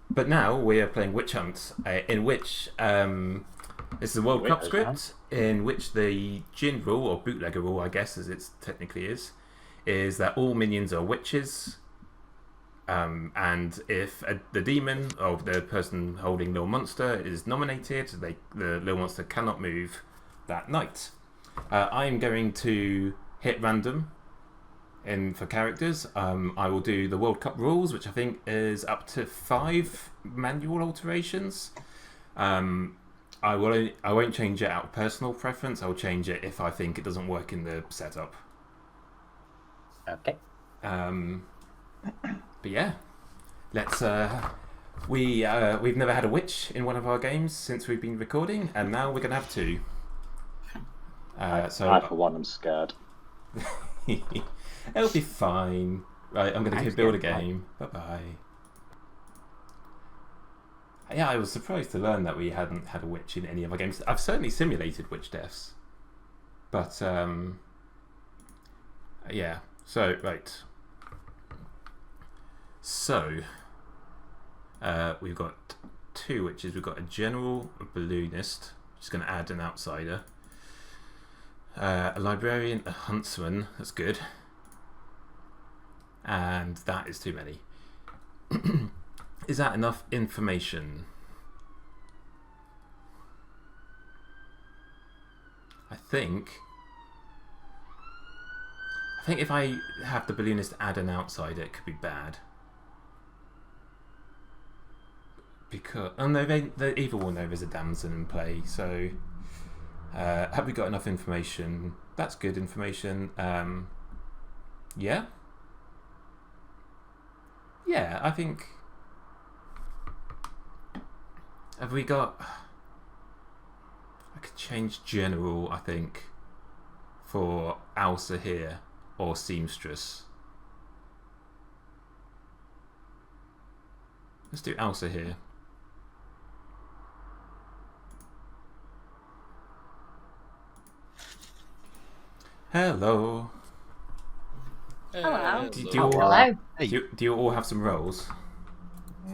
But now we are playing Witch Hunt, in which this is a World Cup script, in which the Jin rule, or bootlegger rule, I guess, as it technically is that all minions are witches. And if the demon or the person holding Little Monster is nominated, the Little Monster cannot move that night. I'm going to hit random for characters. I will do the World Cup rules, which I think is up to 5 manual alterations. I won't change it out of personal preference. I'll change it if I think it doesn't work in the setup. Okay. But yeah, let's. We've never had a witch in one of our games since we've been recording, and now we're gonna have 2. I for one am scared. It'll be fine. Right, I'm gonna build a game. Bye bye. Yeah, I was surprised to learn that we hadn't had a witch in any of our games. I've certainly simulated witch deaths, but yeah. So right. So we've got 2 witches. We've got a general, a balloonist, which is going to add an outsider. A librarian, a huntsman. That's good. And that is too many. Is that enough information? I think if I have the balloonist add an outsider, it could be bad. Because no, they either will know there's a damson in play. So have we got enough information? That's good information. Yeah. Yeah, I think. Have we got? I could change general, I think, for Alsa here or seamstress. Let's do Alsa here. Hello. Hello. Do you all have some roles?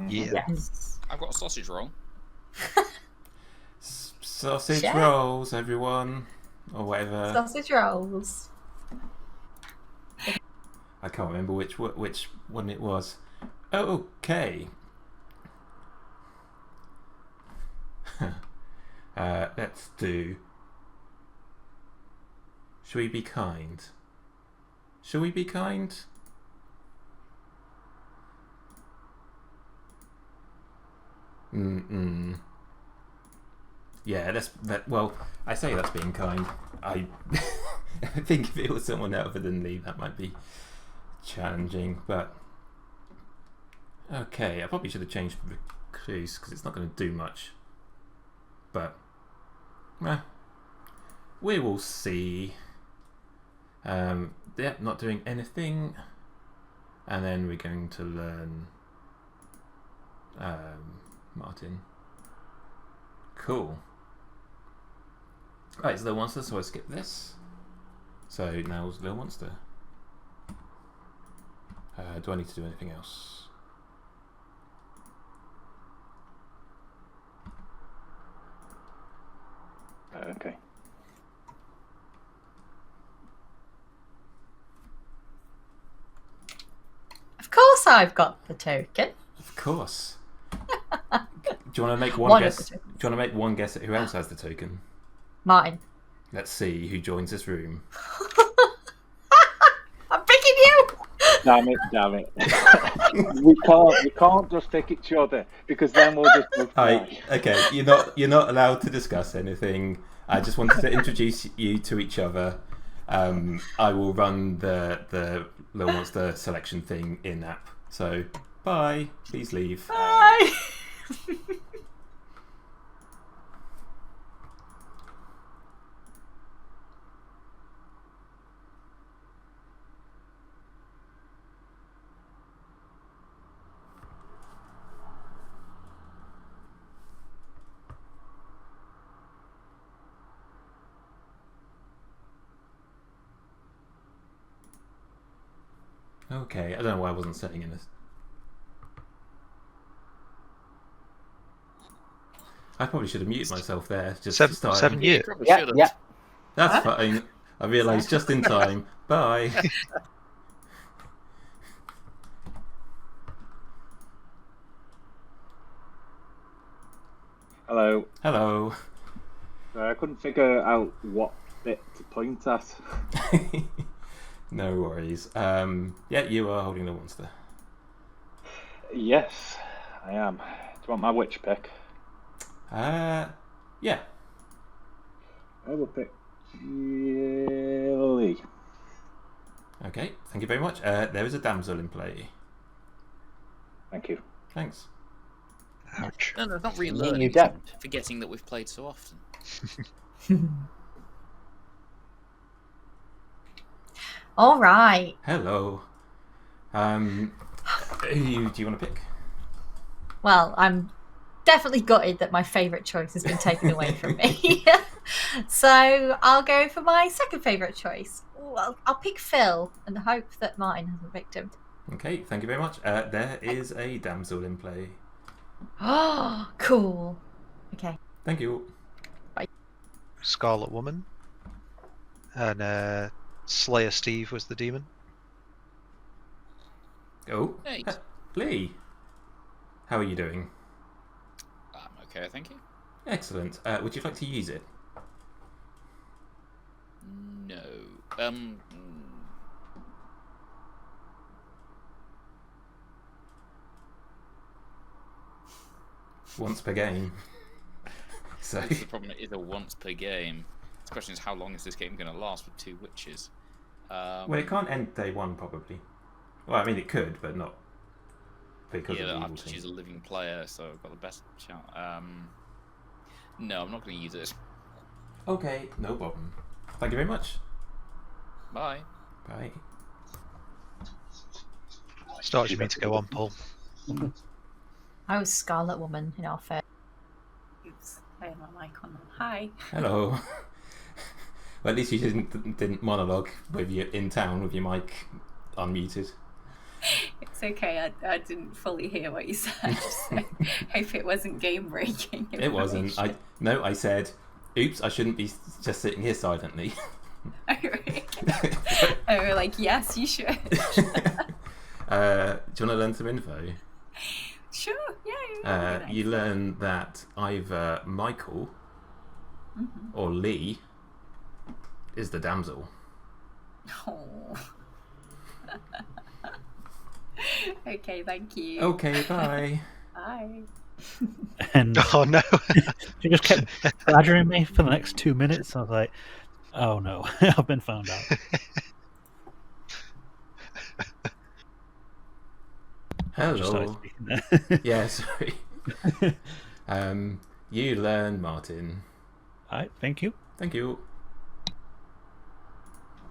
Yeah. Yes. I've got a sausage roll. Sausage rolls, everyone, or whatever. Sausage rolls. I can't remember which one it was. Oh, okay. Let's do. Shall we be kind? Shall we be kind? Yeah, well, I say that's being kind. I think if it was someone other than Lee, that might be challenging, but okay, I probably should have changed recluse because it's not going to do much, but we will see. Yeah, not doing anything, and then we're going to learn Martin. Cool. Right, it's Little Monster, so I skip this. So now it's Little Monster. Do I need to do anything else? Okay. Of course I've got the token. Of course. Do you want to make one guess? Do you want to make one guess at who else has the token? Mine. Let's see who joins this room. I'm picking you. Damn it. we can't just pick each other because then we'll just both die. Okay, you're not allowed to discuss anything. I just wanted to introduce you to each other. I will run the Little Monster selection thing in app. So bye. Please leave. Bye. Okay, I don't know why I wasn't setting in this. I probably should have muted myself there. Just Seven, to start. 7 You years. probably Yeah, should have. yeah. That's Huh? fine. I realised just in time. Bye. Hello. Hello. I couldn't figure out what bit to point at. No worries. Yeah, you are holding the monster. Yes, I am. Do you want my witch pick? Yeah. I will pick Lee. Okay. Thank you very much. There is a damsel in play. Thank you. Thanks. Ouch. No, it's not You relearning. you It's don't. forgetting that we've played so often. All right. Hello. Do you want to pick? Well, I'm definitely gutted that my favourite choice has been taken away from me. So I'll go for my second favourite choice. Well, I'll pick Phil and hope that Martin hasn't picked him. Okay. Thank you very much. There is a damsel in play. Oh, cool. Okay. Thank you. Scarlet Woman. And Slayer Steve was the demon. Oh, Hey. Lee. How are you doing? I'm okay, thank you. Excellent. Would you like to use it? No. Once per game. So This is the problem. It is a once per game. The question is, how long is this game going to last with 2 witches? well, it can't end day one probably. Well, I mean it could, but not because yeah, of the I evil have to team. choose a living player, so I've got the best chance. No, I'm not going to use it. Okay, no problem. Thank you very much. Bye. Bye. Starts you mean to go on, Paul. I was Scarlet Woman in our first. Oops, I have my mic on. Hi. Hello. Well, at least you didn't monologue with you in town with your mic unmuted. It's okay. I didn't fully hear what you said. So hope it wasn't game breaking. It wasn't. I said, oops, I shouldn't be just sitting here silently. Oh, really? And we were like, yes, you should. Do you want to learn some info? Sure. Yeah. You learn that either Michael or Lee is the damsel. Oh. Okay. Thank you. Okay, bye. Bye. And Oh no! she just kept badgering me for the next 2 minutes. I was like, oh no, I've been found out. Just started Hello. speaking there. Yeah, sorry. You learn Martin. Alright, thank you. Thank you.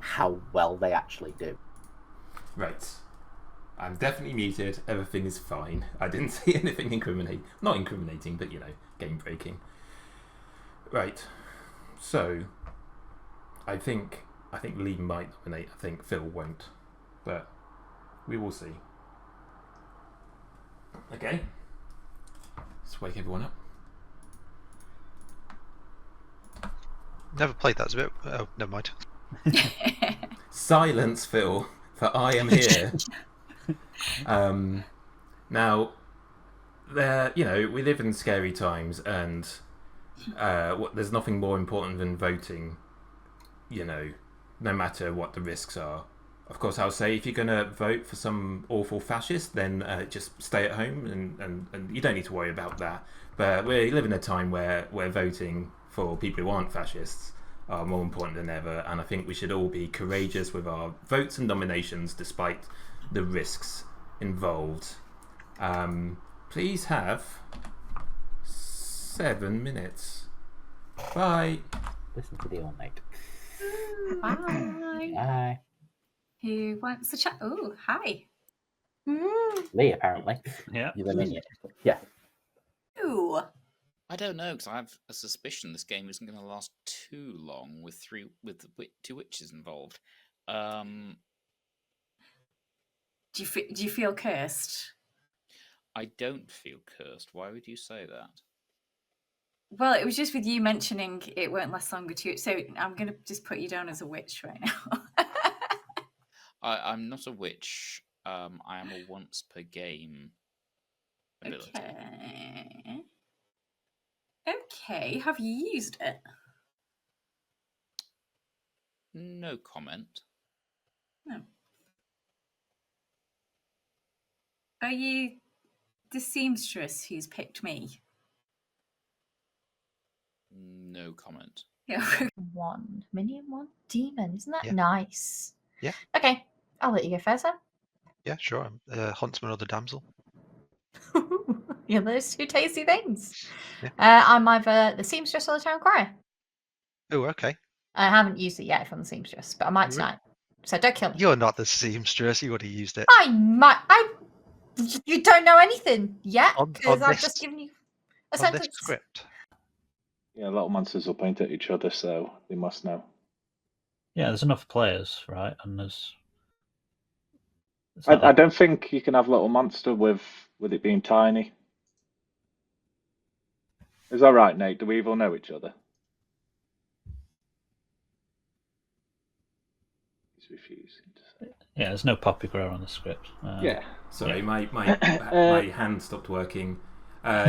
How well they actually do. Right. I'm definitely muted. Everything is fine. I didn't see anything incriminating. Not incriminating, but game breaking. Right. So, I think Lee might nominate. I think Phil won't, but we will see. Okay. Let's wake everyone up. Never played that. It's a bit. Oh, never mind. Silence, Phil, for I am here. Now, we live in scary times, and there's nothing more important than voting. No matter what the risks are. Of course, I'll say if you're going to vote for some awful fascist, then just stay at home, and you don't need to worry about that. But we live in a time where voting for people who aren't fascists are more important than ever, and I think we should all be courageous with our votes and nominations despite the risks involved. Please have 7 minutes. Bye. Listen to the all night. Bye. Bye. Who wants to chat? Oh, hi. Lee, apparently. Yeah. You're the minion. Yeah. Ooh. I don't know, because I have a suspicion this game isn't going to last too long with 2 witches involved. Do you feel cursed? I don't feel cursed. Why would you say that? Well, it was just with you mentioning it won't last longer too. So I'm going to just put you down as a witch right now. I'm not a witch. I am a once per game ability. Okay. Okay. Have you used it? No comment. No. Are you the seamstress who's picked me? No comment. Yeah. One minion, one demon. Isn't that Yeah. nice? Yeah. Okay, I'll let you go first then. Yeah, sure. Huntsman or the damsel. Yeah, those two tasty things. Yeah. I'm either the seamstress or the town crier. Oh, okay. I haven't used it yet if I'm the seamstress, but I might tonight. So don't kill me. You're not the seamstress. You would have used it. I might. You don't know anything yet On because I've this- just given you a On this sentence. script. Yeah, a lot of monsters will point at each other, so they must know. Yeah, there's enough players, right? And there's. I don't think you can have little monster with it being tiny. Is that right, Nate? Do we even know each other? He's refusing to say. Yeah, there's no poppy grower on the script. Yeah. Sorry, Yeah. my hand stopped working.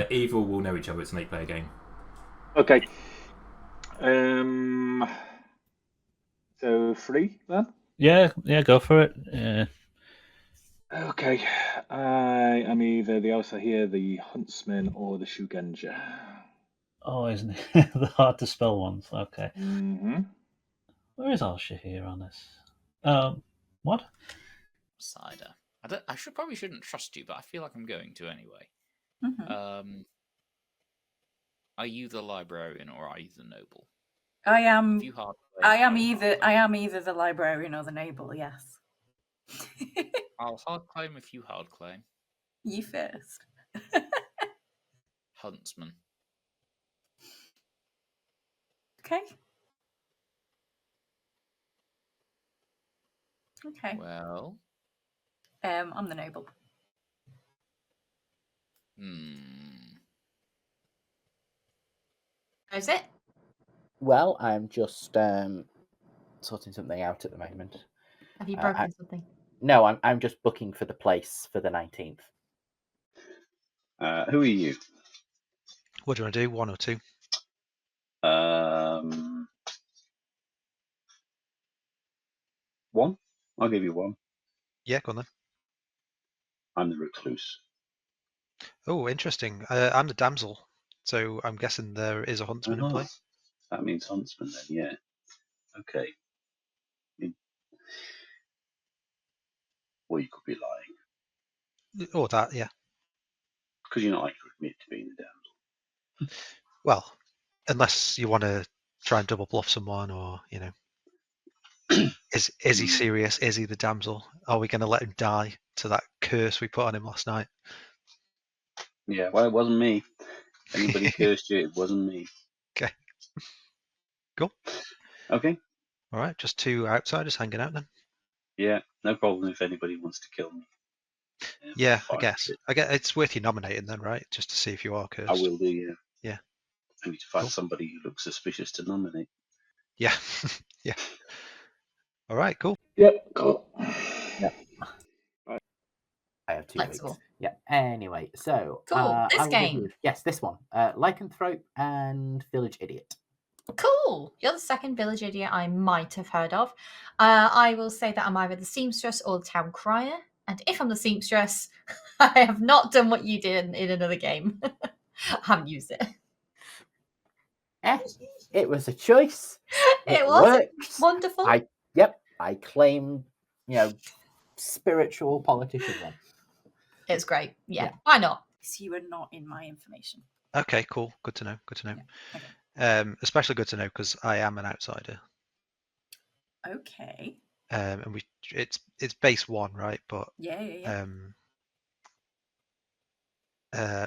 Evil will know each other. It's an 8-player game. Okay. So 3 then? Yeah, go for it. Yeah. Okay. I am either the Elsa here, the Huntsman, or the Shugenja. Oh, isn't it? The hard to spell ones. Okay. Mm-hmm. Where is Alsha here on this? What? Cider. I probably shouldn't trust you, but I feel like I'm going to anyway. Mhm. Are you the librarian or are you the noble? I am. If you hard play, I am I'll either. hard I am either the librarian or the noble. Yes. I'll hard claim if you hard claim. You first. Huntsman. Okay. Okay. Well. I'm the noble. Is it? Well, I'm just sorting something out at the moment. Have you broken something? No, I'm just booking for the place for the 19th. Who are you? What do you want to do? 1 or 2? 1. I'll give you 1. Yeah, go on then. I'm the recluse. Oh, interesting. I'm the damsel, so I'm guessing there is a huntsman in play. That means huntsman then, yeah. Okay. Or you could be lying. Or that, yeah. Because you're not like to admit to being the damsel. Well, unless you want to try and double bluff someone, or is he serious? Is he the damsel? Are we going to let him die to that curse we put on him last night? Yeah, well, it wasn't me. If anybody cursed you, it wasn't me. Okay. Cool. Okay. All right, just 2 outsiders hanging out then. Yeah, no problem if anybody wants to kill me. Yeah, fine. I guess it's worth you nominating then, right? Just to see if you are cursed. I will do, yeah. Yeah. I need to find somebody who looks suspicious to nominate. Yeah. Yeah. All right, cool. Yep, cool. Yep. I have 2 Flexible. weeks. Yeah. Anyway, so Cool. This I will give game. you- yes, this one. Lycanthrope and Village Idiot. Cool. You're the second village idiot I might have heard of. I will say that I'm either the seamstress or the town crier. And if I'm the seamstress, I have not done what you did in another game. I haven't used it. It was a choice. It was works. wonderful. I claim, spiritual politician one. It's great. Yeah. Why not? So you are not in my information. Okay, cool. Good to know. Good to know. Yeah, okay. Especially good to know because I am an outsider. Okay. And it's base 1, right? But Yeah.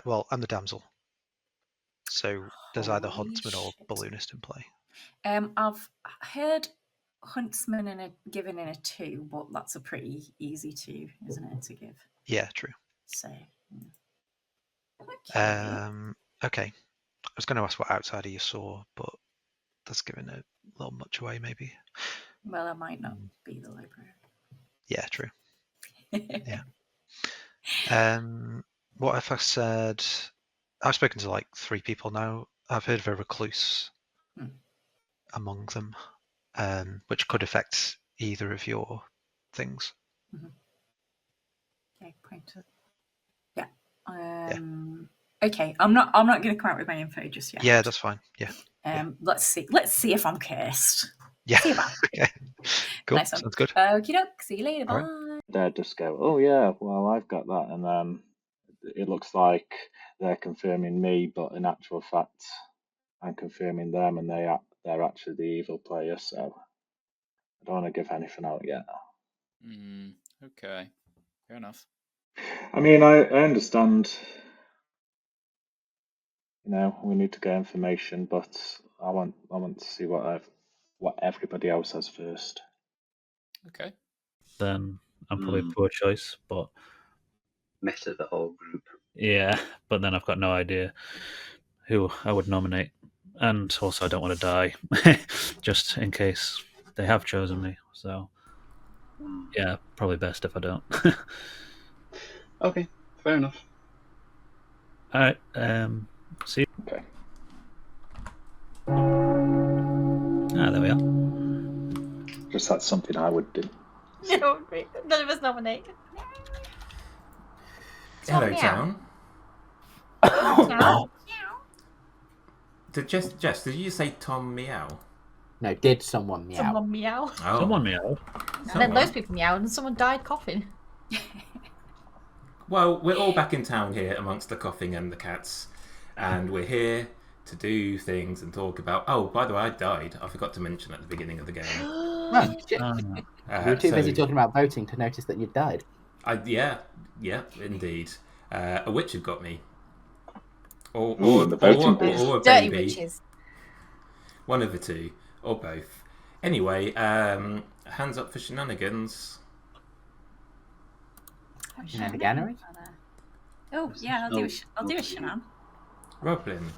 well, I'm the damsel. So there's either Holy huntsman or shit. balloonist in play. I've heard huntsman given in a 2, but that's a pretty easy 2, isn't it, to give? Yeah, true. So. Okay. Okay. was going to ask what outsider you saw, but that's giving a little much away, maybe. Well, I might not be the library. Yeah, true. Yeah. What if I said I've spoken to like 3 people now. I've heard of a recluse among them, which could affect either of your things. Okay, point. Yeah. Okay, I'm not going to come out with my info just yet. Yeah, that's fine. Yeah. Let's see if I'm cursed. Yeah. See about Okay. Cool. Nice one. Sounds good. Okie doke. See you later. All Bye. right. They just go, oh yeah, well I've got that, and then it looks like they're confirming me, but in actual fact, I'm confirming them, and they're actually the evil player. So I don't want to give anything out yet. Okay, fair enough. I mean, I understand. You know, we need to get information, but I want to see what everybody else has first. Okay. Then I'm probably a poor choice, but Meta the whole group. yeah, but then I've got no idea who I would nominate, and also I don't want to die, just in case they have chosen me. So yeah, probably best if I don't. Okay, fair enough. All right. See you. Okay. There we are. Just that's something I would do. None of us nominate. Hello, Meow. town. Meow. Jess, did you say Tom Meow? No, did someone meow? Someone meow. Oh. Someone meowed. And then those people meowed and someone died coughing. Well, we're all back in town here amongst the coughing and the cats, and we're here to do things and talk about. Oh, by the way, I died. I forgot to mention at the beginning of the game. Oh, shit. You were too busy talking about voting to notice that you died. Yeah, indeed. A witch had got me, or the voting a Dirty baby. witches. One of the two, or both. Anyway, hands up for shenanigans. Shenaniganery? Oh yeah, I'll do a shenan. Roblin.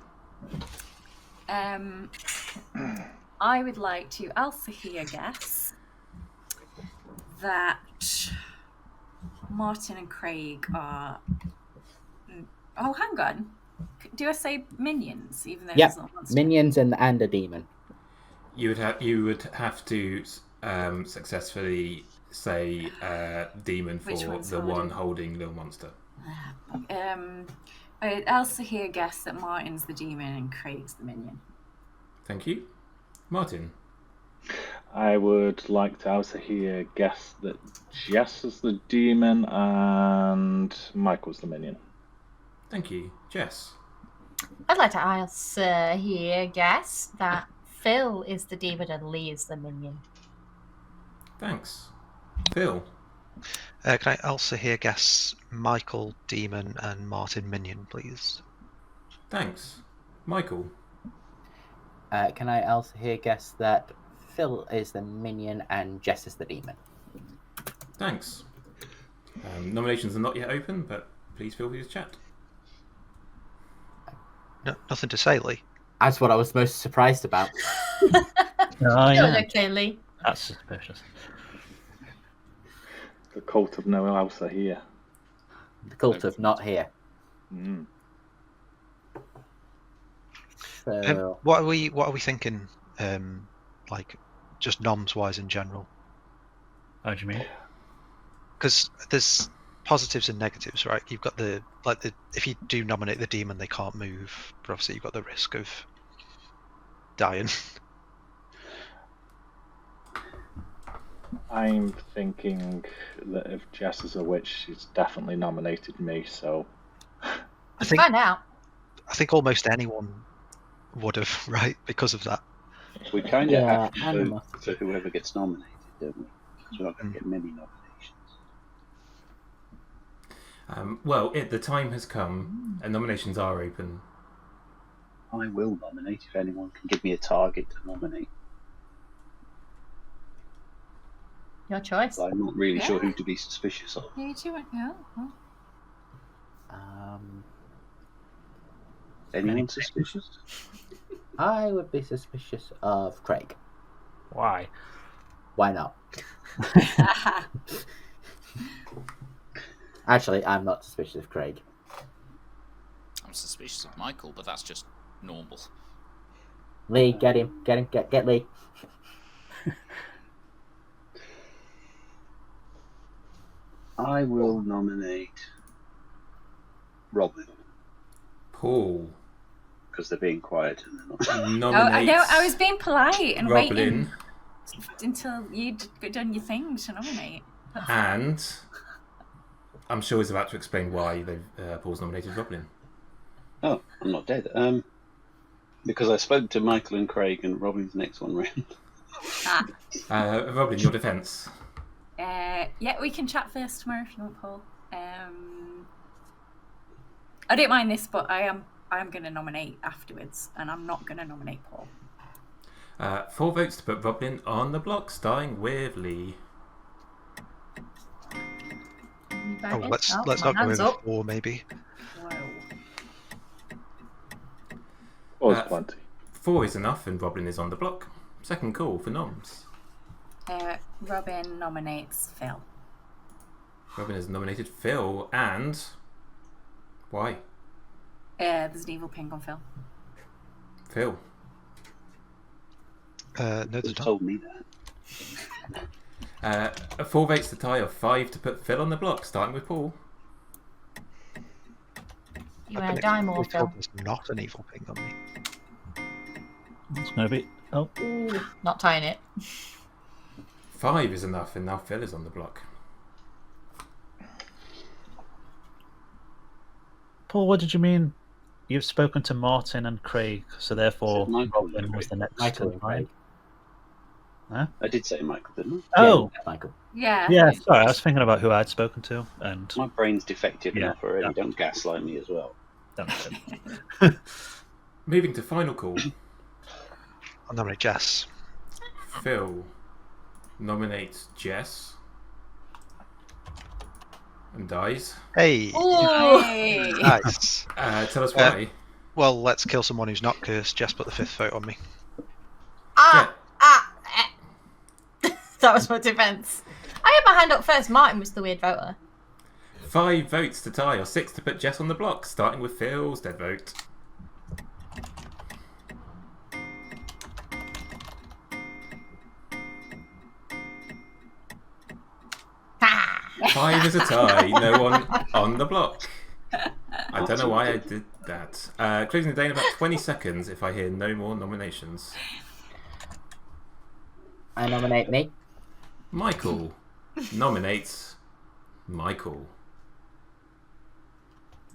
I would like to also hear guess that Martin and Craig are. Oh, hang on. Do I say minions? Even though Yeah, there's not monster? minions and a demon. You would have to successfully say demon Which for one's the one holding? holding little monster. I'd also hear guess that Martin's the demon and Craig's the minion. Thank you, Martin. I would like to also hear guess that Jess is the demon and Michael's the minion. Thank you, Jess. I'd like to also hear guess that Phil is the demon and Lee is the minion. Thanks, Phil. Can I also hear guess Michael Demon and Martin Minion, please? Thanks, Michael. Can I also hear guess that Phil is the minion and Jess is the demon? Thanks. Nominations are not yet open, but please feel free to chat. No, nothing to say, Lee. That's what I was most surprised about. Oh, yeah. Okay, Lee. That's suspicious. The cult of no house are here. The cult of not here. So, What are we thinking? Like, just noms wise in general. How do you mean? Because there's positives and negatives, right? You've got the if you do nominate the demon, they can't move, but obviously you've got the risk of dying. I'm thinking that if Jess is a witch, she's definitely nominated me. So I think Find out. almost anyone would have, right? Because of that. We kind of Yeah, have to animal. vote for whoever gets nominated, don't we? Because we're not going to get many nominations. Well, the time has come, and nominations are open. I will nominate if anyone can give me a target to nominate. Your choice. But I'm not really sure who to be suspicious of. You two went, yeah. Anyone suspicious? I would be suspicious of Craig. Why? Why not? Actually, I'm not suspicious of Craig. I'm suspicious of Michael, but that's just normal. Lee, get him. Get Lee. I will nominate Robin Paul because they're being quiet and they're not. Oh, I nominates know. I was being polite and Roblin, waiting until you'd done your thing to nominate. and I'm sure he's about to explain why Paul's nominated Roblin. Oh, I'm not dead. Because I spoke to Michael and Craig, and Robin's the next one round. Roblin, your defence. Yeah, we can chat first tomorrow if you want, Paul. I don't mind this, but I'm going to nominate afterwards, and I'm not going to nominate Paul. 4 votes to put Roblin on the block, starting with Lee. Oh, let's not go over 4, maybe. Whoa. Or plenty. 4 is enough, and Roblin is on the block. Second call for noms. Robin nominates Phil. Robin has nominated Phil, and why? There's an evil ping on Phil. Phil. No, there's You not. told me that. 4 votes to tie, or 5 to put Phil on the block, starting with Paul. You want to die more, Phil? There's not an evil ping on me. It's going to be. Oh, Ooh, not tying it. 5 is enough, and now Phil is on the block. Paul, what did you mean? You've spoken to Martin and Craig, so therefore Michael and Roblin was Craig. the next Michael in and line. Craig. I did say Michael, didn't Oh, Yeah, Michael. Yeah. yeah. Sorry, I was thinking about who I'd spoken to, and I? My brain's defective Yeah, enough already. yeah. Don't gaslight me as well. that was it. Moving to final call. I'll nominate Jess. Phil nominates Jess and dies. Hey! Ooh. Hey. Nice. Tell us why. Well, let's kill someone who's not cursed. Jess put the 5th vote on me. That was my defence. I had my hand up first. Martin was the weird voter. 5 votes to tie, or 6 to put Jess on the block, starting with Phil's dead vote. Ha! 5 is a tie, no one on the block. I don't know why I did that. Closing the day in about 20 seconds if I hear no more nominations. I nominate me. Michael nominates Michael.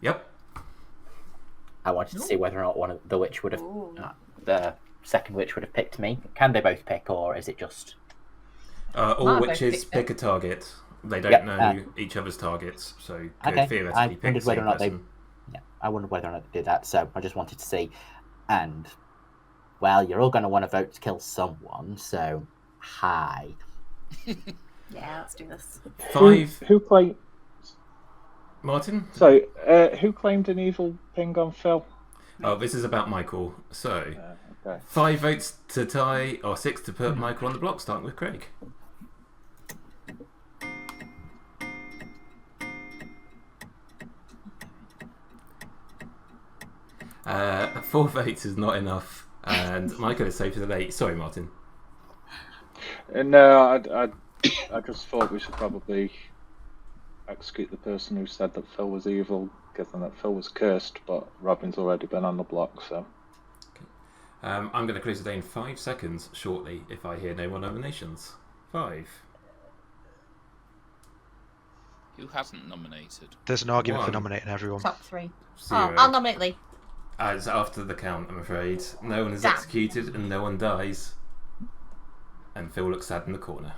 Yep. I wanted to see whether or not one of the witch would have, Ooh. the second witch would have picked me. Can they both pick, or is it just? All Might witches both pick a target. They don't Yep, know each other's targets, so could Okay, theoretically I pick the wondered whether same or not they. person. Yeah, I wondered whether or not they did that. So I just wanted to see, and well, you're all going to want to vote to kill someone. So, hi. Yeah, let's do this. 5. Who claimed? Martin? So, who claimed an evil ping on Phil? Oh, this is about Michael. So, Okay. 5 votes to tie, or 6 to put Michael on the block, starting with Craig. Uh, 4 votes is not enough, and Michael is safe as a late. Sorry, Martin. No, I just thought we should probably execute the person who said that Phil was evil, given that Phil was cursed, but Robin's already been on the block, so. I'm going to close the day in 5 seconds shortly if I hear no more nominations. 5. Who hasn't nominated? There's an argument for 1. nominating everyone. Top 3. 0. Oh, I'll nominate Lee. It's after the count, I'm afraid. No one is Damn. executed and no one dies. And Phil looks sad in the corner.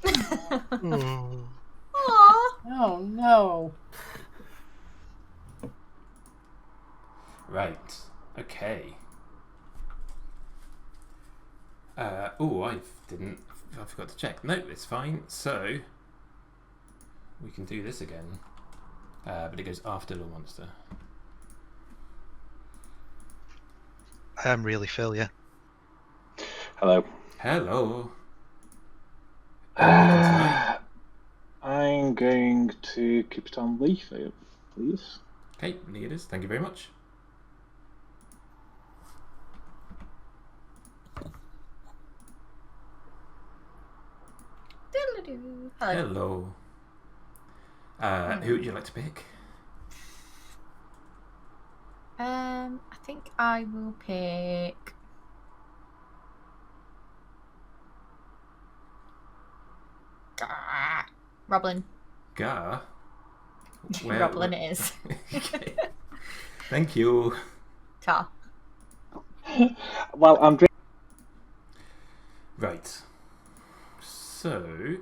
Aww. Oh no. Right. Okay. I forgot to check. No, it's fine. So we can do this again. But it goes after the monster. I am really Phil, yeah. Hello. Hello. Tonight. I'm going to keep it on Leaf, please. Okay, Lee it is. Thank you very much. Doodle-doo. Hello. Hello. Who would you like to pick? I think I will pick. Roblin. Gar. Roblin it is. Okay. Thank you. Ta. Well, I'm drinking. Right. So,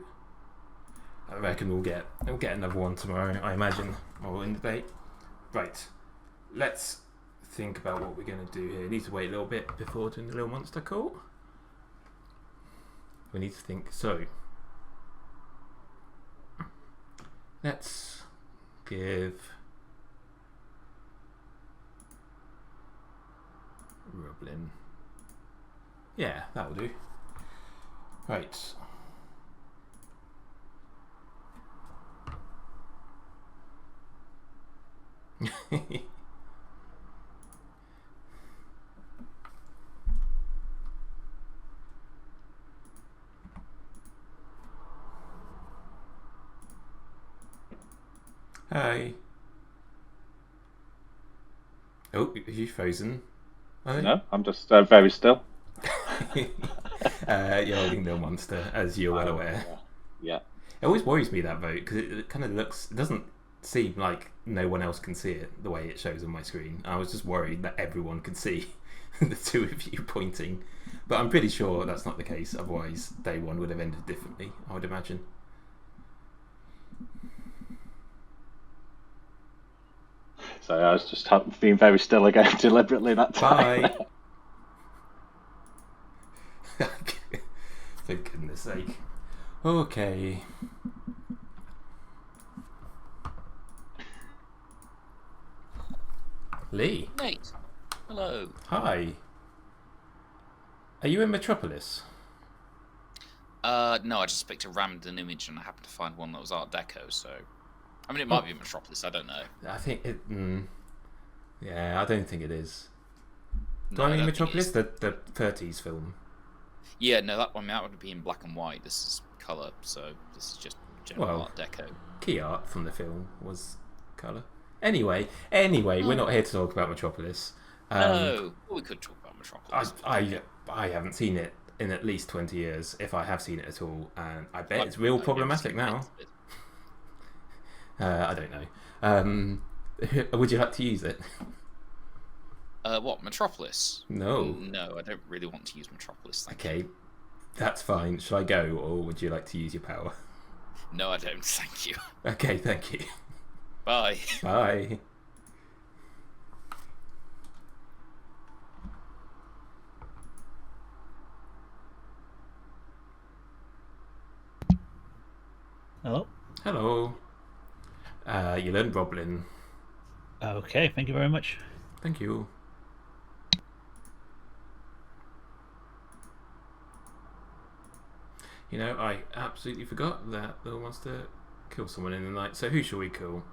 I reckon we'll get another one tomorrow, I imagine, or in the debate. Right. Let's think about what we're going to do here. We need to wait a little bit before doing the little monster call. We need to think. So, let's give Roblin. Yeah, that'll do. Right. Hi. Oh, are you frozen? No, I'm just very still. You're holding the monster, as you're well aware. Yeah. It always worries me, that vote, because it kind of looks. It doesn't seem like no one else can see it the way it shows on my screen. I was just worried that everyone could see the two of you pointing, but I'm pretty sure that's not the case. Otherwise, day one would have ended differently, I would imagine. So I was just being very still again deliberately that time. Bye. For goodness sake. Okay. Lee. Nate. Hello. Hi. Are you in Metropolis? No, I just picked a random image and I happened to find one that was Art Deco, so... I mean, it might be Metropolis, I don't know. I think it... yeah, I don't think it is. Do No, I mean don't Metropolis? think it The 30s film? Yeah, no, that would be in black and white. This is colour, so this is just general Art Deco. Key art from the film was colour. Anyway, we're not here to talk about Metropolis. No, well, we could talk about Metropolis. I haven't seen it in at least 20 years, if I have seen it at all, and I bet it's real problematic now. I don't know. Would you like to use it? What, Metropolis? No. No, I don't really want to use Metropolis. Okay, that's fine. Shall I go, or would you like to use your power? No, I don't. Thank you. Okay, thank you. Bye. Bye. Hello. Hello. You learned Roblin. Okay, thank you very much. Thank you. You know, I absolutely forgot that Bill wants to kill someone in the night. So who shall we kill?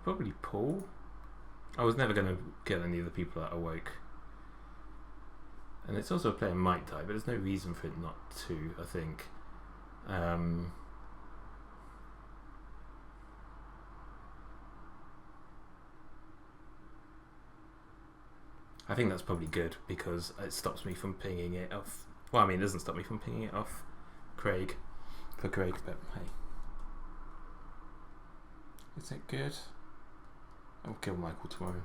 Probably Paul. I was never going to kill any of the people that awoke. And it's also a player might die, but there's no reason for it not to, I think. I think that's probably good because it stops me from pinging it off. Well, I mean, it doesn't stop me from pinging it off Craig. For Craig, but hey. Is it good? I'll kill Michael tomorrow.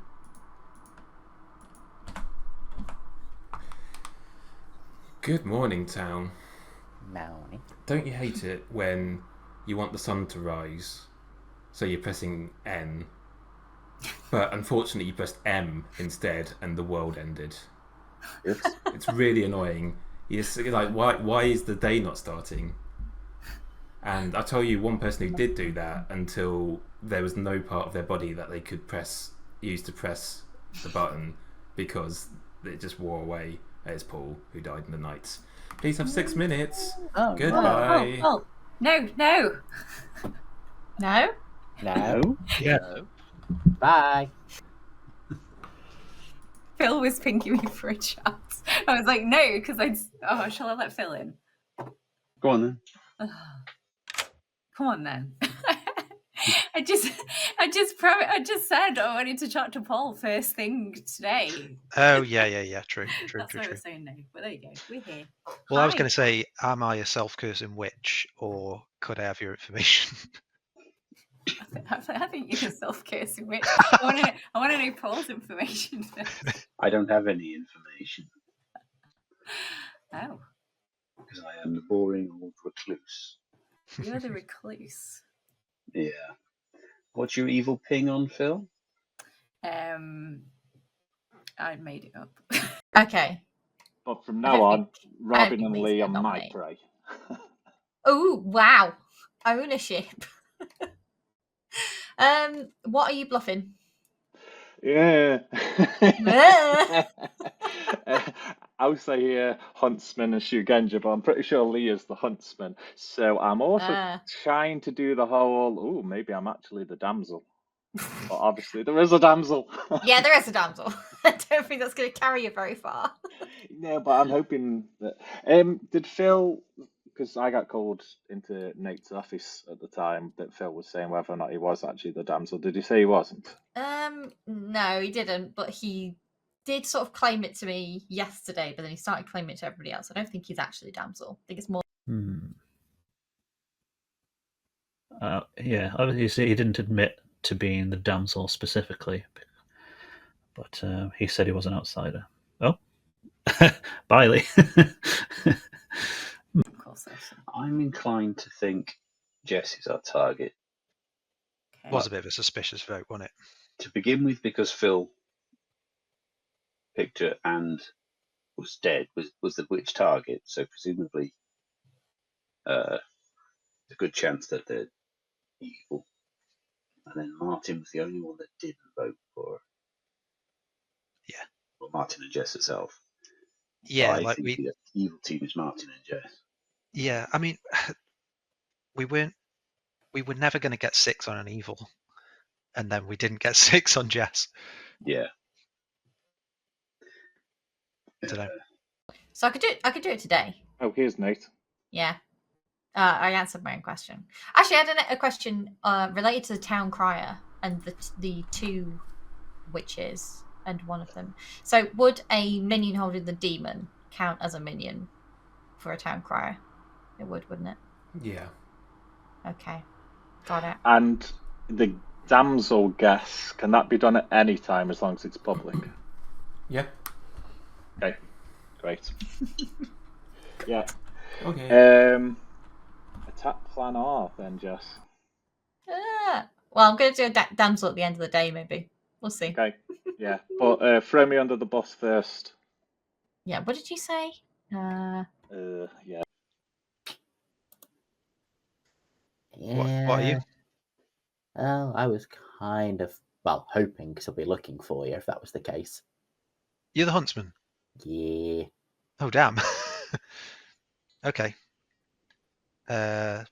Good morning, town. Morning. Don't you hate it when you want the sun to rise, so you're pressing N, but unfortunately you pressed M instead and the world ended? It's really annoying. You're like, why is the day not starting? And I tell you, one person who did do that until there was no part of their body that they could press used to press the button because it just wore away. It's Paul, who died in the night. Please have 6 minutes. Oh, Goodbye. Oh, no. No? no. Yeah. No. Bye. Phil was pinking me for a chat. I was like, no, because shall I let Phil in? Go on then. Come on then. I just said I wanted to chat to Paul first thing today. Oh, yeah. True. That's why I was saying no. But there you go. We're here. Well, I was Hi. going to say, am I a self-cursing witch, or could I have your information? I think you're a self-cursing witch. I want to know Paul's information first. I don't have any information Oh, because I am the boring old recluse. you're the recluse. Yeah. What's your evil ping on, Phil? I made it up. Okay. But from I now don't on, think Robin and Lee's Lee are gonna my nominate. prey. Oh, wow. Ownership. What are you bluffing? Yeah. Ah. I'll say huntsman and Shugenja, but I'm pretty sure Lee is the huntsman. So I'm also trying to do the whole, maybe I'm actually the damsel. But obviously there is a damsel. Yeah, there is a damsel. I don't think that's going to carry you very far. No, but I'm hoping that... did Phil... Because I got called into Nate's office at the time that Phil was saying whether or not he was actually the damsel. Did he say he wasn't? No, he didn't, but he did sort of claim it to me yesterday, but then he started claiming it to everybody else. I don't think he's actually a damsel. I think it's more... Yeah, obviously he didn't admit to being the damsel specifically, but he said he was an outsider. Oh, bye, Lee. Of course, I'm inclined to think Jess is our target. okay. Was a bit of a suspicious vote, wasn't it? To begin with, because Phil picked her and was dead, was the witch target, so presumably a good chance that they're evil. And then Martin was the only one that didn't vote for her. Yeah. Well, Martin and Jess herself. Yeah, I like think the evil team is Martin and Jess. Yeah, I mean, we were never going to get 6 on an evil, and then we didn't get 6 on Jess. Yeah. Don't know. So I could do it today. Oh, here's Nate. Yeah. I answered my own question. Actually, I had a question related to the town crier and the 2 witches and one of them. So would a minion holding the demon count as a minion for a town crier? It would, wouldn't it? Yeah. Okay. Got it. And the damsel guess, can that be done at any time as long as it's public? Yeah. Okay. Great. Yeah. Okay. Attack plan R then, Jess. Well, I'm going to do a damsel at the end of the day, maybe. We'll see. Okay. Yeah. But throw me under the bus first. Yeah. What did you say? Yeah. Yeah. What are you? Well, I was kind of, hoping because I'll be looking for you if that was the case. You're the huntsman? Yeah. Oh, damn. Okay. I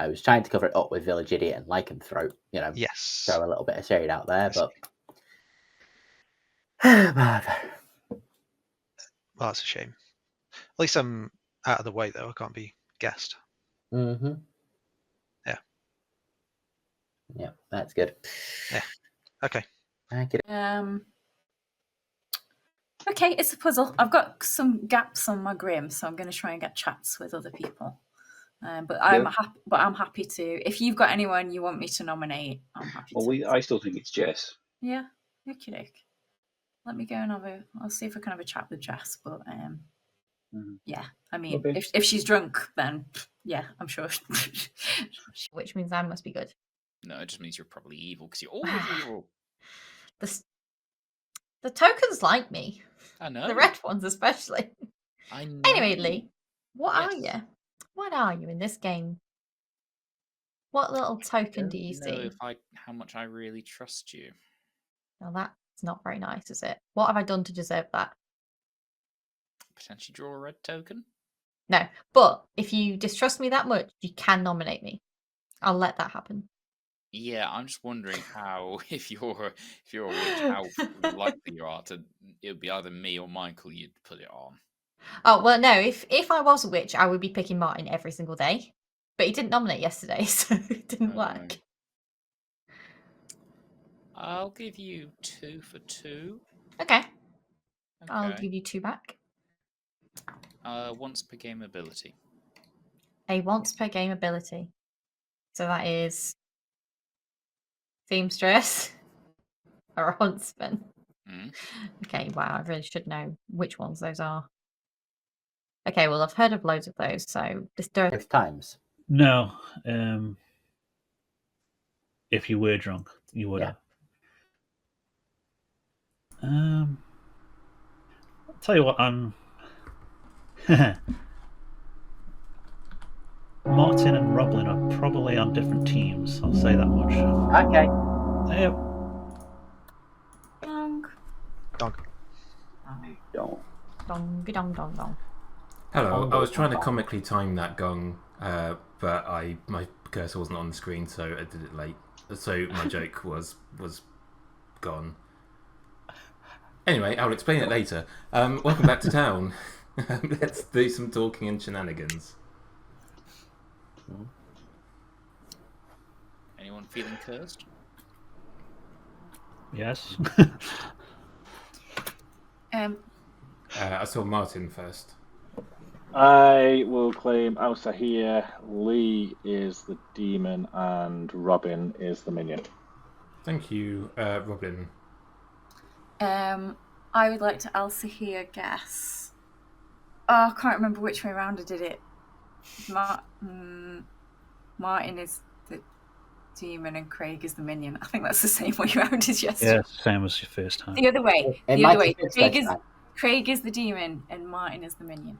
was trying to cover it up with Village Idiot and Lycanthrope, Yes. throw a little bit of shade out there, but... Well, that's a shame. At least I'm out of the way, though. I can't be guessed. Mm-hmm. Yeah. Yeah, that's good. Yeah. Okay. Okay, it's a puzzle. I've got some gaps on my grim, so I'm going to try and get chats with other people. But I'm happy to. If you've got anyone you want me to nominate, I'm happy to. I still think it's Jess. Yeah, okie doke. Let me go and I'll see if I can have a chat with Jess. But yeah, I mean, Okay. if she's drunk, then yeah, I'm sure. Which means I must be good. No, it just means you're probably evil because you're always evil. The tokens like me. I know. The red ones especially. I know. Anyway, Lee, what are Yes. you? What are you in this game? What little token do you I don't know see? how much I really trust you. Now that's not very nice, is it? What have I done to deserve that? Potentially draw a red token. No, but if you distrust me that much, you can nominate me. I'll let that happen. Yeah, I'm just wondering how, if you're a witch, how likely you are to. It would be either me or Michael. You'd put it on. Oh well, no. If I was a witch, I would be picking Martin every single day. But he didn't nominate yesterday, so it didn't work. I'll give you 2 for 2. Okay. Okay. I'll give you 2 back. Once per game ability. A once per game ability. So that is Seamstress or a Huntsman. Mm. Okay, wow, I really should know which ones those are. Okay, well, I've heard of loads of those, so just do it. Both times. No. If you were drunk, you would Yeah. have. I'll tell you what, I'm. Martin and Roblin are probably on different teams. I'll say that much. Okay. Yep. Dong. Dog. Don't. Dong, dong, dong, dong. Hello. I was trying to comically time that gong, but my cursor wasn't on the screen, so I did it late. So my joke was gone. Anyway, I'll explain it later. Welcome back to town. Let's do some talking and shenanigans. Anyone feeling cursed? Yes. I saw Martin first. I will claim Elsa here. Lee is the demon and Robin is the minion. Thank you, Robin. I would like to Elsa here guess. Oh, I can't remember which way around I did it. Martin is the demon and Craig is the minion. I think that's the same way around as yesterday. Yeah, same as your first time. The other way. It The might other way. be fixed next time. Craig is the demon and Martin is the minion.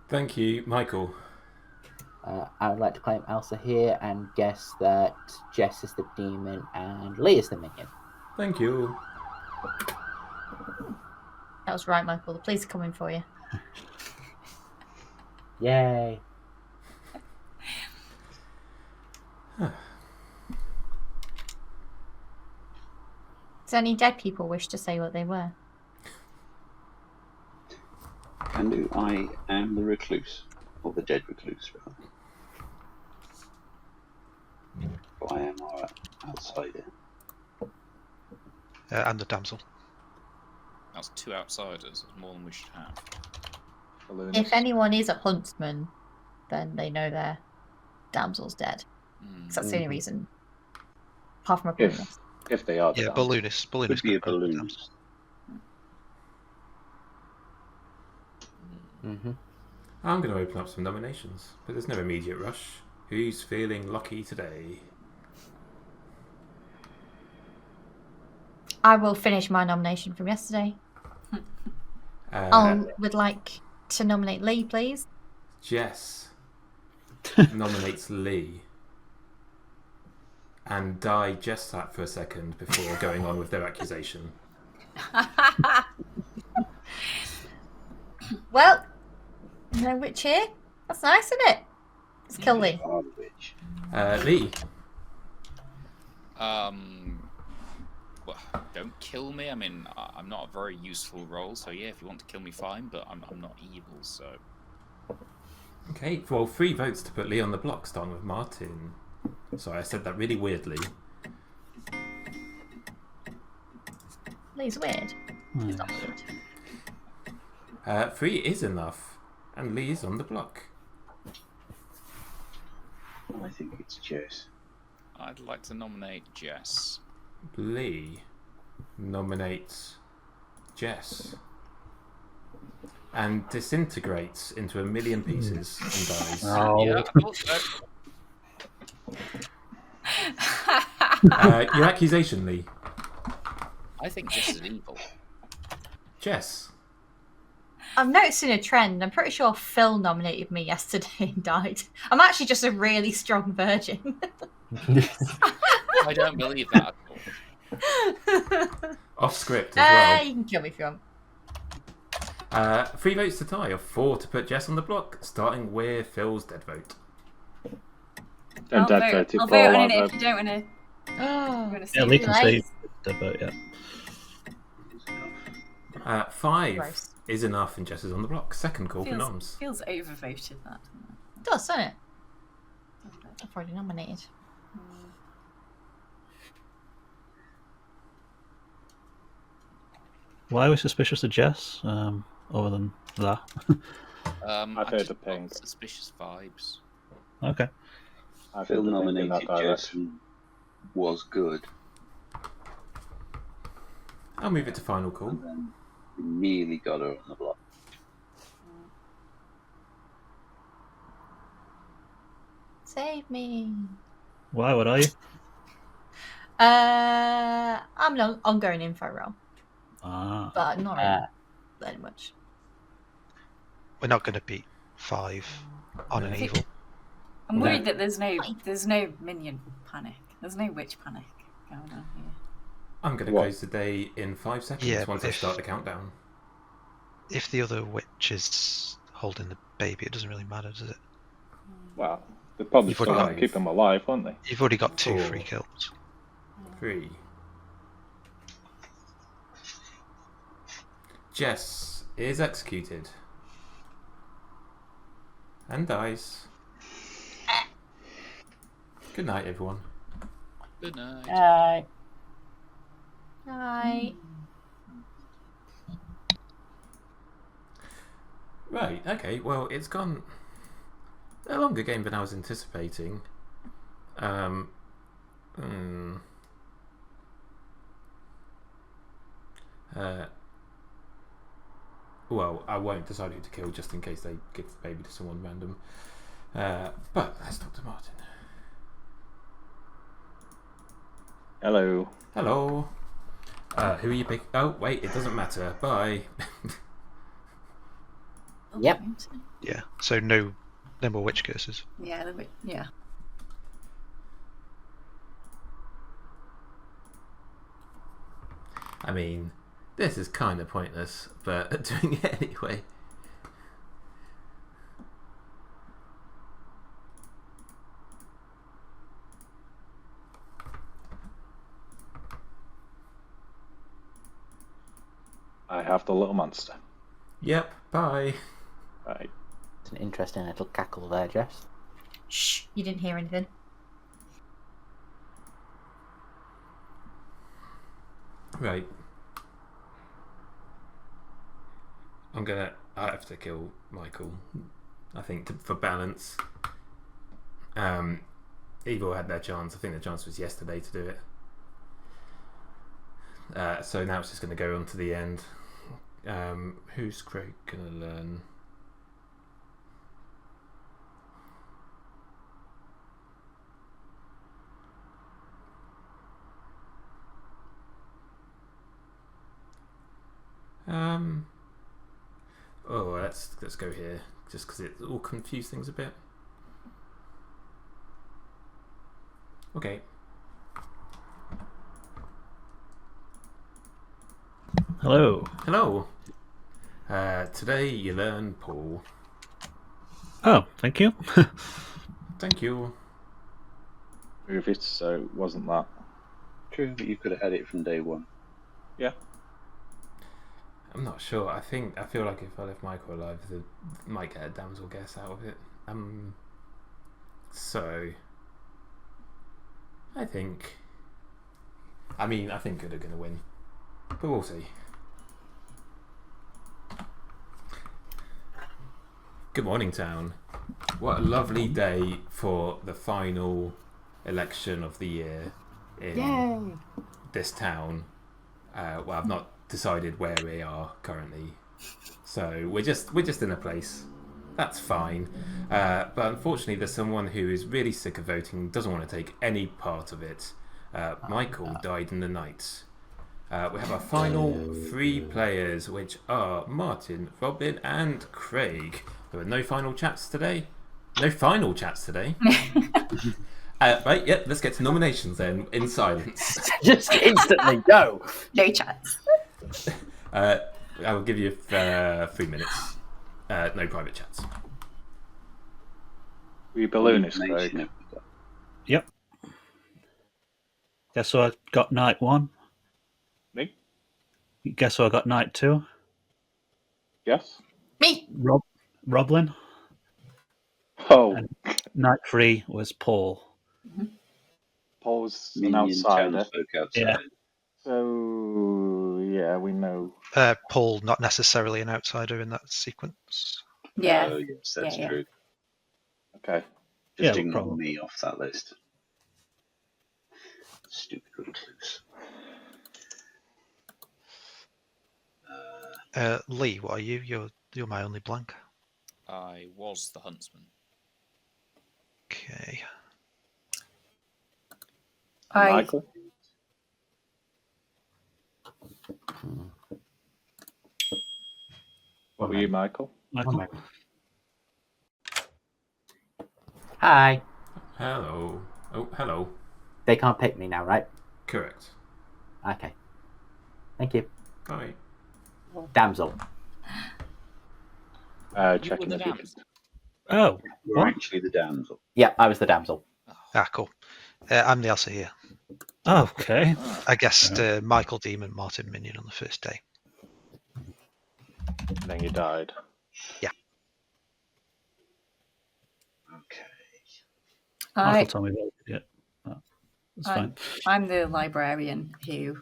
Thank you, Michael. I would like to claim Elsa here and guess that Jess is the demon and Lee is the minion. Thank you. That was right, Michael. The police are coming for you. Yay. Does any dead people wish to say what they were? Can do. I am the recluse, or the dead recluse, rather. But I am our outsider. And the damsel. That's 2 outsiders. That's more than we should have. Balloonist. If anyone is a huntsman, then they know their damsel's dead. Because that's the only reason. Apart from a balloonist. If they are. Yeah, balloonist. Could Balloonist. be a could go with the balloonist. damsel. Mm-hmm. I'm going to open up some nominations, but there's no immediate rush. Who's feeling lucky today? I will finish my nomination from yesterday. I would like to nominate Lee, please. Jess nominates Lee. And digest that for a second before going on with their accusation. Well, no witch here. That's nice, isn't it? Let's kill Lee. Are the witch. Lee. Well, don't kill me. I mean, I'm not a very useful role, so yeah, if you want to kill me, fine. But I'm not evil, so. Okay, well, 3 votes to put Lee on the block, starting with Martin. Sorry, I said that really weirdly. Lee's weird. He's not weird. 3 is enough, and Lee is on the block. I think it's Jess. I'd like to nominate Jess. Lee nominates Jess. And disintegrates into a million pieces and dies. Oh. Yeah, I thought so. Your accusation, Lee. I think Jess is evil. Jess. I'm noticing a trend. I'm pretty sure Phil nominated me yesterday and died. I'm actually just a really strong virgin. I don't believe that at all. Off script as well. You can kill me if you want. 3 votes to tie, or 4 to put Jess on the block, starting with Phil's dead vote. Don't dead vote it, I'll Paul. vote on it if you don't want to. Yeah, Lee can say dead vote, yeah. 5 Gross. is enough, and Jess is on the block. Second call for Feels, noms. feels overvoted, that. It does, doesn't it? I've already nominated. Why are we suspicious of Jess? Other than that. I've heard the ping. Suspicious vibes. Okay. I've Phil heard the ping in nominated that direction. Jess and was good, I'll move it to final call. and then nearly got her on the block. Save me. Why? What are you? I'm an ongoing info roll, Ah. but not really that much. We're not going to beat 5 on an evil. I'm worried that there's no minion panic. There's no witch panic going on here. I'm going to close the day in 5 seconds Yeah, once but I start the countdown. If the other witch is holding the baby, it doesn't really matter, does it? Well, they're probably You've still already going to keep him alive, won't they? You've already got 2 4. free kills. 3. Jess is executed. And dies. Good night, everyone. Good night. Right. Right, okay, well, it's gone a longer game than I was anticipating. Well, I won't decide who to kill just in case they give the baby to someone random. But let's talk to Martin. Hello. Hello. Who are you picking? Oh, wait, it doesn't matter. Bye. Yep. Yeah, so no more witch curses. Yeah, yeah. I mean, this is kind of pointless, but doing it anyway. I have the little monster. Yep, bye. Right. It's an interesting little cackle there, Jess. Shh, you didn't hear anything. Right. I have to kill Michael, I think, for balance. Evil had their chance. I think the chance was yesterday to do it. So now it's just going to go on to the end. Who's Craig going to learn? Oh, let's go here, just because it all confused things a bit. Okay. Hello. Hello. Today you learn Paul. Oh, thank you. Thank you. Move it so it wasn't that. True, but you could have had it from day one. Yeah. I'm not sure. I feel like if I left Michael alive, they might get a damsel guess out of it. So I think good are going to win, but we'll see. Good morning, town. What a lovely day for the final election of the year in this town. Well, I've not decided where we are currently, so we're just in a place. That's fine, but unfortunately there's someone who is really sick of voting, doesn't want to take any part of it. Michael died in the night. We have our final 3 players, which are Martin, Robin and Craig. There were no final chats today. Right, yep, let's get to nominations then, in silence. Just instantly go. No chance. I'll give you 3 minutes. No private chats. Were you balloonist, Nation Craig? have we got? Yep. Guess who I got night 1? Me? Guess who I got night 2? Yes? Me. Roblin. Oh, And night 3 was Paul. Paul's an Minion outsider. townsfolk outside. Yeah. So, yeah, we know. Paul, not necessarily an outsider in that sequence. Yeah. Oh, yes, that's Yeah. true. Okay. Just Yeah, ignore probably. me off that list. Stupid recluse. Lee, what are you? You're my only blank. I was the huntsman. Okay. Michael? What were you, Michael? Michael. Hi. Hello. Oh, hello. They can't pick me now, right? Correct. Okay. Thank you. Bye. Damsel. Checking the if you damsel. Oh, You're what? actually the damsel. Yeah, I was the damsel. Ah, cool. I'm the Elsa here. Okay. I guessed Michael Demon, Martin Minion on the first day. And then you died. Okay. Michael told me about it. Yeah. That's fine. I'm the librarian who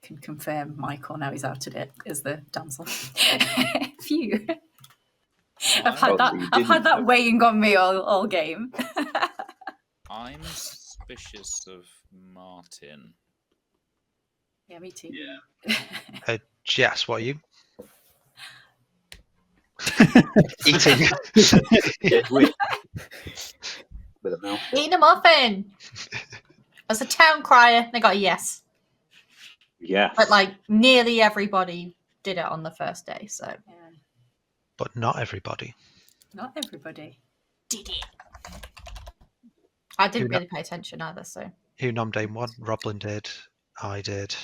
can confirm Michael, now he's outed it, is the damsel. Phew. I've had that weighing on me all game. I'm suspicious of Martin. Yeah, me too. Yeah. Jess, what are you? Eating. With a mouth. Eating a muffin. As a town crier, they got a yes. Yes. But like nearly everybody did it on the first day, so Yeah. But not everybody. Not everybody. did it. I didn't really pay attention either, so Who nominated one? Roblin did. I did.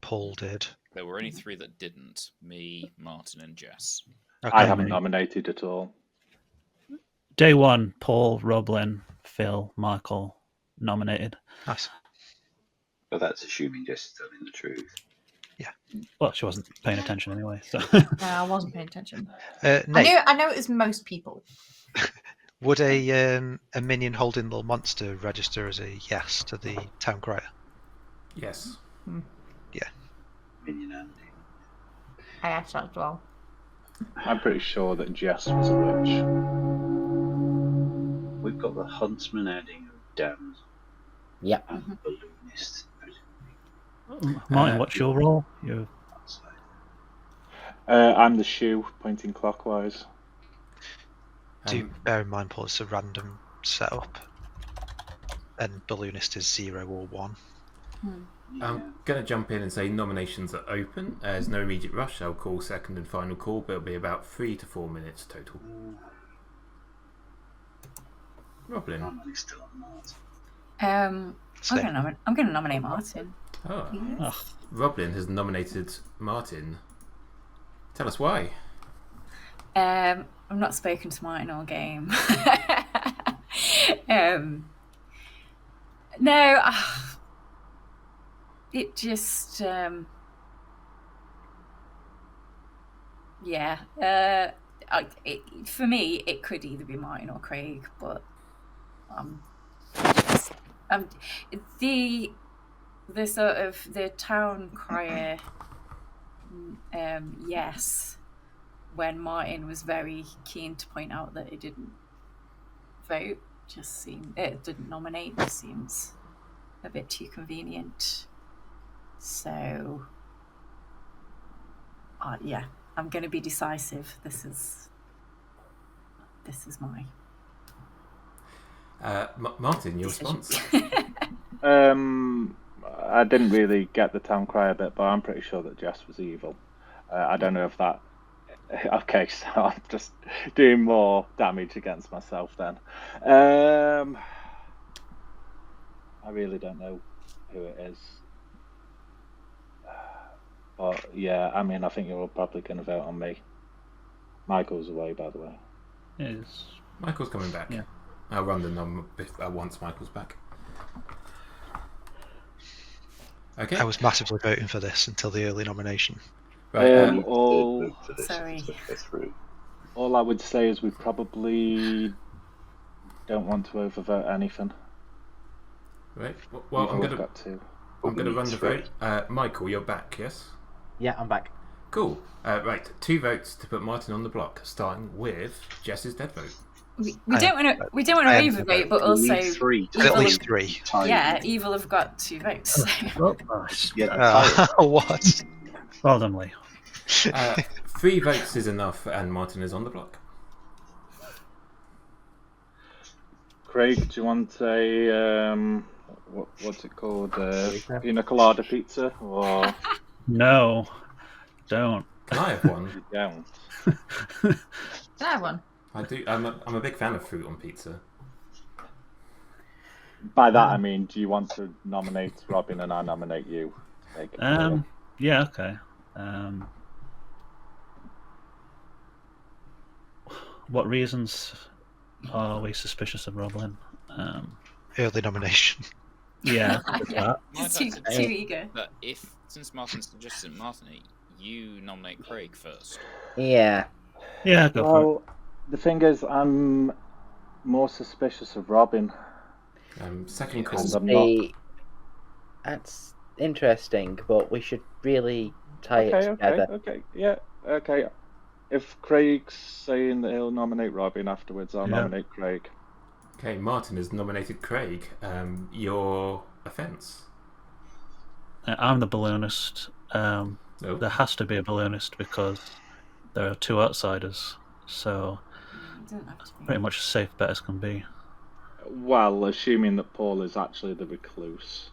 Paul did. There were only 3 that didn't. Me, Martin, and Jess. Okay. I haven't nominated at all. Day 1, Paul, Roblin, Phil, Michael nominated. Nice. But that's assuming Jess is telling the truth. Well, she wasn't paying attention anyway. So no, I wasn't paying attention. Nate, I know it was most people. would a minion holding little monster register as a yes to the town crier? Yes. Minion Andy. I asked that as well. I'm pretty sure that Jess was a witch. We've got the huntsman adding of damsel Yep. and the balloonist. Martin, what's your role? You're Outside. I'm the shoe, pointing clockwise. Do bear in mind, Paul, it's a random setup. And balloonist is 0 or 1. I'm going to jump in and say nominations are open. There's no immediate rush. I'll call second and final call, but it'll be about 3 to 4 minutes total. Roblin. I'm still on Mars. I'm going to nominate Martin. Oh. oh, Roblin has nominated Martin. Tell us why. I've not spoken to Martin all game. No, it just for me it could either be Martin or Craig, but the sort of the town crier yes, when Martin was very keen to point out that he didn't vote, didn't nominate, just seems a bit too convenient. So I'm going to be decisive. This is my Martin, your response? I didn't really get the town crier bit, but I'm pretty sure that Jess was evil. I don't know if that... Okay, so I'm just doing more damage against myself then. I really don't know who it is. But yeah, I mean, I think you're all probably going to vote on me. Michael's away, by the way. Is Michael's coming back. Yeah. I'll run the number once Michael's back. Okay. I was massively voting for this until the early nomination. Right. Sorry. All I would say is we probably don't want to overvote anything. Right. Well, We've I'm all gonna got to. run the vote. Michael, you're back. Yes. Yeah, I'm back. Cool. Right. 2 votes to put Martin on the block, starting with Jess's dead vote. We don't want to overvote, but also At least 3. yeah, Evil have got 2 votes. What? Well done, Lee. 3 votes is enough, and Martin is on the block. Craig, do you want a what's it called? Pina colada pizza or? No, don't. Can I have one? You don't. Can I have one? I do. I'm a big fan of fruit on pizza. By that I mean, do you want to nominate Robin and I nominate you? Yeah, okay. What reasons are we suspicious of Roblin? Early nomination. Yeah. Yeah. He's too eager. But since Martin suggested Martin, you nominate Craig first. Yeah. Yeah, go for it. The thing is, I'm more suspicious of Robin. Second call. And I'm not. That's interesting, but we should really tie it together. Okay. If Craig's saying that he'll nominate Robin afterwards, I'll nominate Craig. Okay, Martin has nominated Craig. Your offence? I'm the balloonist. There has to be a balloonist because there are 2 outsiders. So pretty much as safe bet as can be. Well, assuming that Paul is actually the recluse.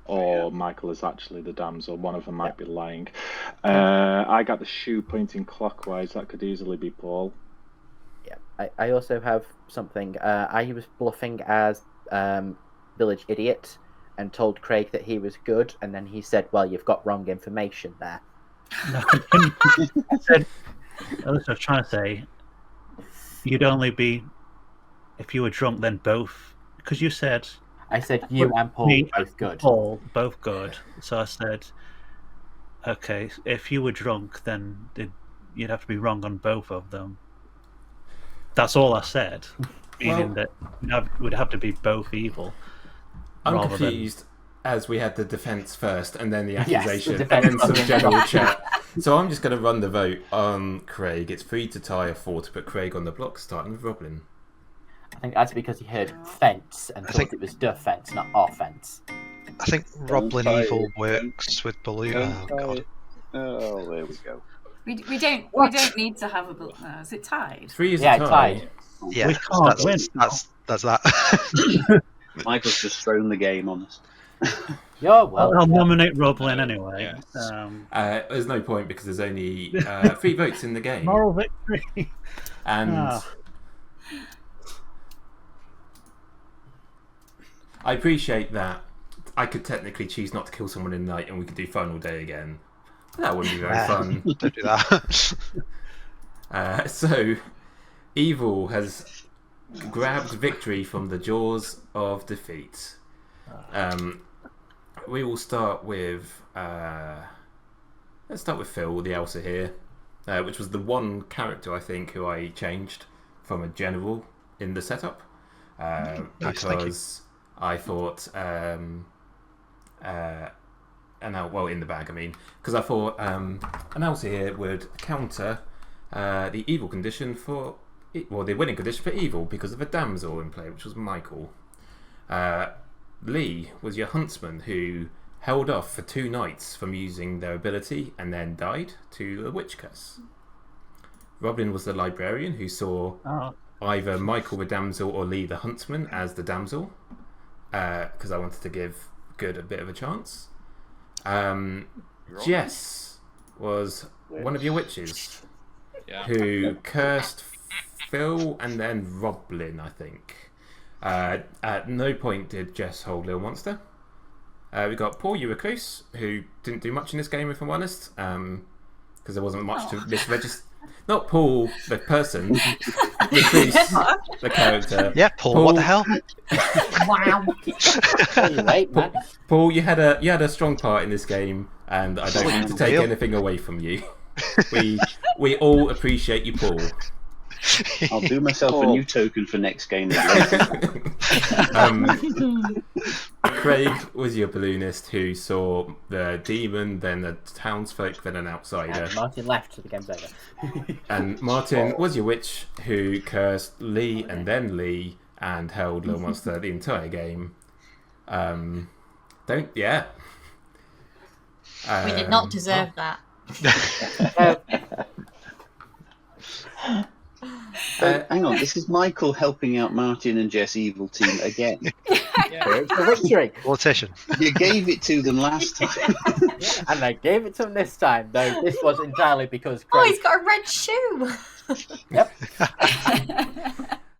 Or Michael is actually the damsel. One of them might be lying. I got the shoe pointing clockwise. That could easily be Paul. Yeah. I also have something. I was bluffing as village idiot and told Craig that he was good, and then he said, "Well, you've got wrong information there." I said, I was trying to say, you'd only be if you were drunk. Then both, because you said. I said you and Paul both good. Paul both good. So I said, okay, if you were drunk, then you'd have to be wrong on both of them. That's all I said, meaning that would have to be both evil. I'm confused, as we had the defence first, and then the accusation, the and then some general chat. So I'm just going to run the vote on Craig. It's 3 to tie or 4 to put Craig on the block, starting with Roblin. I think that's because he heard fence and thought it was defence, not offence. I think Roblin Evil works with balloon. Oh god. Oh, there we go. We don't need to have a balloon. Is it tied? 3 is a tie. Tied. Yeah, We can't win. that's that. Michael's just thrown the game on us. Yeah, well, I'll nominate Roblin anyway. Yes. There's no point because there's only 3 votes in the game. Moral victory. And I appreciate that I could technically choose not to kill someone in the night and we could do final day again. That wouldn't be very fun. Don't do that. So, Evil has grabbed victory from the jaws of defeat. We will start with let's start with Phil, the Elsa here, which was the one character I think who I changed from a general in the setup because I thought in the bag I mean, because I thought an Elsa here would counter the evil condition for the winning condition for evil because of a damsel in play, which was Michael. Lee was your huntsman who held off for 2 nights from using their ability and then died to a witch curse. Robin was the librarian who saw either Michael the damsel or Lee the huntsman as the damsel, because I wanted to give Good a bit of a chance. Jess was one of your witches who cursed Phil and then Roblin, I think. At no point did Jess hold Little Monster. We got Paul, you recluse, who didn't do much in this game, if I'm honest, because there wasn't much to misregister. Not Paul, the person. Recluse, the character. Yeah, Paul, what the hell? Wow. You're late, man. Paul, you had a strong part in this game, and I don't want to take anything away from you. We all appreciate you, Paul. I'll do myself a new token for next game. Craig was your balloonist who saw the demon, then the townsfolk, then an outsider. And Martin left, so the game's over. And Martin was your witch who cursed Lee and then Lee and held Little Monster the entire game. We did not deserve that. Hang on, this is Michael helping out Martin and Jess' evil team again. It's the victory. Politician. You gave it to them last time. And I gave it to him this time, though this was entirely because Oh, Craig... he's got a red shoe. Yep.